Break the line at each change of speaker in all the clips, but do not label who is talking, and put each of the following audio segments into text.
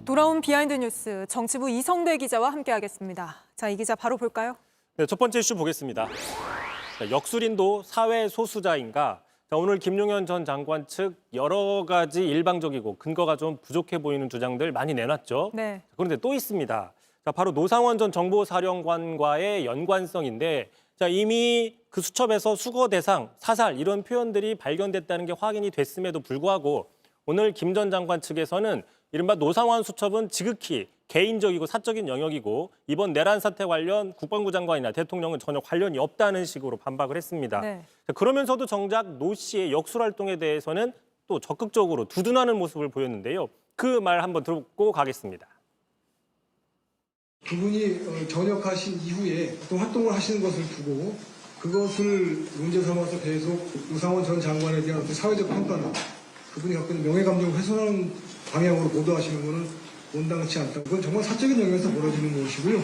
돌아온 비하인드 뉴스 정치부 이성대 기자와 함께하겠습니다. 자, 이 기자 바로 볼까요?
네, 첫 번째 이슈 보겠습니다. 역술인도 사회 소수자인가? 오늘 김용현 전 장관 측 여러 가지 일방적이고 근거가 좀 부족해 보이는 주장들 많이 내놨죠.
네.
그런데 또 있습니다. 자, 바로 노상원 전 정보사령관과의 연관성인데 이미 그 수첩에서 수거 대상, 사살 이런 표현들이 발견됐다는 게 확인이 됐음에도 불구하고 오늘 김 전 장관 측에서는 이른바 노상원 수첩은 지극히 개인적이고 사적인 영역이고 이번 내란 사태 관련 국방부 장관이나 대통령은 전혀 관련이 없다는 식으로 반박을 했습니다.
네.
그러면서도 정작 노 씨의 역술 활동에 대해서는 또 적극적으로 두둔하는 모습을 보였는데요. 그 말 한번 듣고 가겠습니다.
그분이 전역하신 이후에 어떤 활동을 하시는 것을 두고 그것을 문제 삼아서 계속 노상원 전 장관에 대한 어떤 사회적 평가나 그분이 갖고 있는 명예감정을 훼손하는 방향으로 보도하시는 것은 온당치 않다. 그건 정말 사적인 영역에서 벌어지는 것이고요.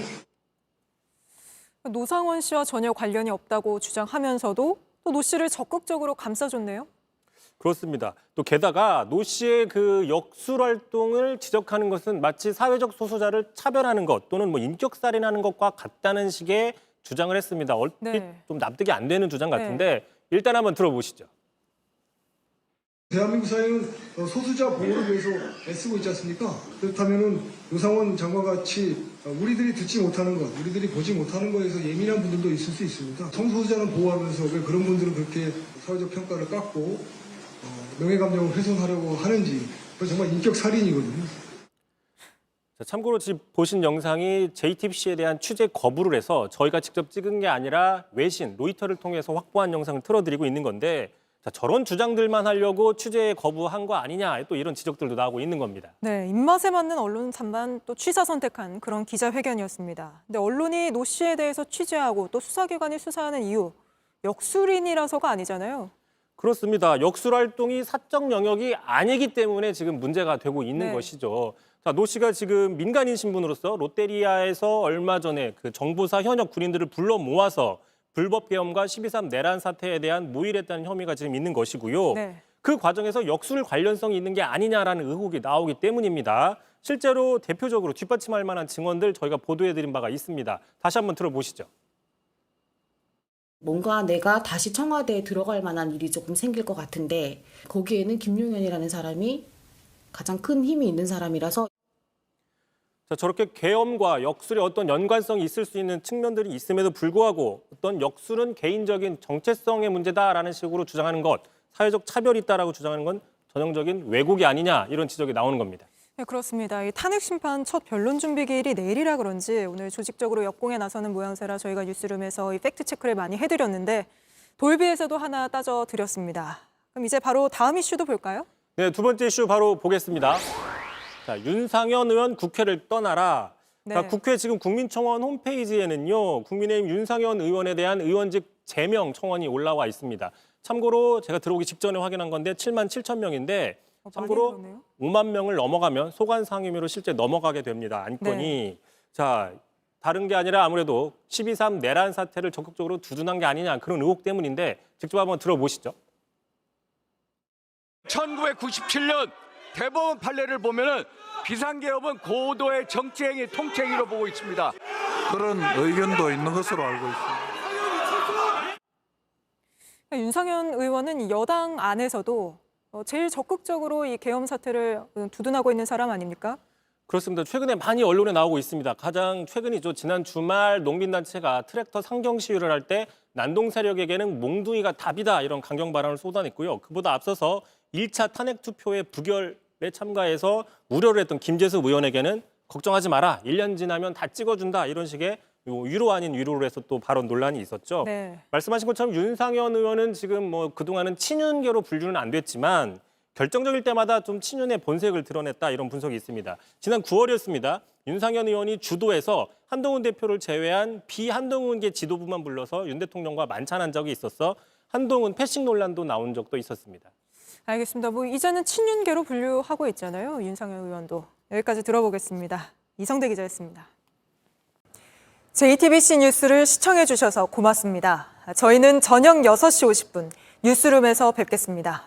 노상원 씨와 전혀 관련이 없다고 주장하면서도 또 노 씨를 적극적으로 감싸줬네요.
그렇습니다. 또 게다가 노 씨의 그 역술 활동을 지적하는 것은 마치 사회적 소수자를 차별하는 것 또는 뭐 인격살인하는 것과 같다는 식의 주장을 했습니다. 얼핏
네.
좀 납득이 안 되는 주장 같은데 일단 한번 들어보시죠.
대한민국 사회는 소수자 보호를 위해서 애쓰고 있지 않습니까? 그렇다면 노상원 장관과 같이 우리들이 듣지 못하는 것, 우리들이 보지 못하는 것에서 예민한 분들도 있을 수 있습니다. 성소수자는 보호하면서 왜 그런 분들은 그렇게 사회적 평가를 깎고 명예감정을 훼손하려고 하는지 그건 정말 인격살인이거든요.
참고로 지금 보신 영상이 JTBC에 대한 취재 거부를 해서 저희가 직접 찍은 게 아니라 외신, 로이터를 통해서 확보한 영상을 틀어드리고 있는 건데 저런 주장들만 하려고 취재 거부한 거 아니냐 또 이런 지적들도 나오고 있는 겁니다.
네, 입맛에 맞는 언론사만 또 취사 선택한 그런 기자회견이었습니다. 근데 언론이 노 씨에 대해서 취재하고 또 수사기관이 수사하는 이유, 역술인이라서가 아니잖아요.
그렇습니다. 역술 활동이 사적 영역이 아니기 때문에 지금 문제가 되고 있는 것이죠. 자, 노 씨가 지금 민간인 신분으로서 롯데리아에서 얼마 전에 그 정보사 현역 군인들을 불러 모아서 불법 계엄과 12.3 내란 사태에 대한 모의했다는 혐의가 지금 있는 것이고요.
네.
그 과정에서 역술 관련성이 있는 게 아니냐라는 의혹이 나오기 때문입니다. 실제로 대표적으로 뒷받침할 만한 증언들 저희가 보도해드린 바가 있습니다. 다시 한번 들어보시죠.
뭔가 내가 다시 청와대에 들어갈 만한 일이 조금 생길 것 같은데 거기에는 김용현이라는 사람이 가장 큰 힘이 있는 사람이라서
자, 저렇게 계엄과 역술의 어떤 연관성이 있을 수 있는 측면들이 있음에도 불구하고 어떤 역술은 개인적인 정체성의 문제다라는 식으로 주장하는 것, 사회적 차별이 있다라고 주장하는 건 전형적인 왜곡이 아니냐 이런 지적이 나오는 겁니다.
네, 그렇습니다. 이 탄핵 심판 첫 변론 준비 기일이 내일이라 그런지 오늘 조직적으로 역공에 나서는 모양새라 저희가 뉴스룸에서 이 팩트 체크를 많이 해드렸는데 돌비에서도 하나 따져드렸습니다. 그럼 이제 바로 다음 이슈도 볼까요?
네, 두 번째 이슈 바로 보겠습니다. 자, 윤상현 의원 국회를 떠나라.
네.
자, 국회 지금 국민청원 홈페이지에는요. 국민의힘 윤상현 의원에 대한 의원직 제명 청원이 올라와 있습니다. 참고로 제가 들어오기 직전에 확인한 건데 7만 7천 명인데 참고로 5만 명을 넘어가면 소관 상임위로 실제 넘어가게 됩니다. 안건이. 자, 다른 게 아니라 아무래도 12.3 내란 사태를 적극적으로 두둔한 게 아니냐 그런 의혹 때문인데 직접 한번 들어보시죠.
1997년 대법원 판례를 보면은 비상계엄은 고도의 정치행위, 통치행위로 보고 있습니다.
그런 의견도 있는 것으로 알고 있습니다.
윤상현 의원은 여당 안에서도 제일 적극적으로 이 계엄 사태를 두둔하고 있는 사람 아닙니까?
그렇습니다. 최근에 많이 언론에 나오고 있습니다. 가장 최근이죠. 지난 주말 농민단체가 트랙터 상경 시위를 할 때 난동 세력에게는 몽둥이가 답이다 이런 강경 발언을 쏟아냈고요. 그보다 앞서서 1차 탄핵 투표의 부결에 참가해서 우려를 했던 김재수 의원에게는 걱정하지 마라. 1년 지나면 다 찍어준다. 이런 식의 위로 아닌 위로를 해서 또 발언 논란이 있었죠.
네.
말씀하신 것처럼 윤상현 의원은 지금 뭐 그동안은 친윤계로 분류는 안 됐지만 결정적일 때마다 좀 친윤의 본색을 드러냈다 이런 분석이 있습니다. 지난 9월이었습니다. 윤상현 의원이 주도해서 한동훈 대표를 제외한 비한동훈계 지도부만 불러서 윤 대통령과 만찬한 적이 있었어 한동훈 패싱 논란도 나온 적도 있었습니다.
알겠습니다. 뭐 이제는 친윤계로 분류하고 있잖아요. 윤상현 의원도. 여기까지 들어보겠습니다. 이성대 기자였습니다. JTBC 뉴스를 시청해 주셔서 고맙습니다. 저희는 저녁 6시 50분 뉴스룸에서 뵙겠습니다.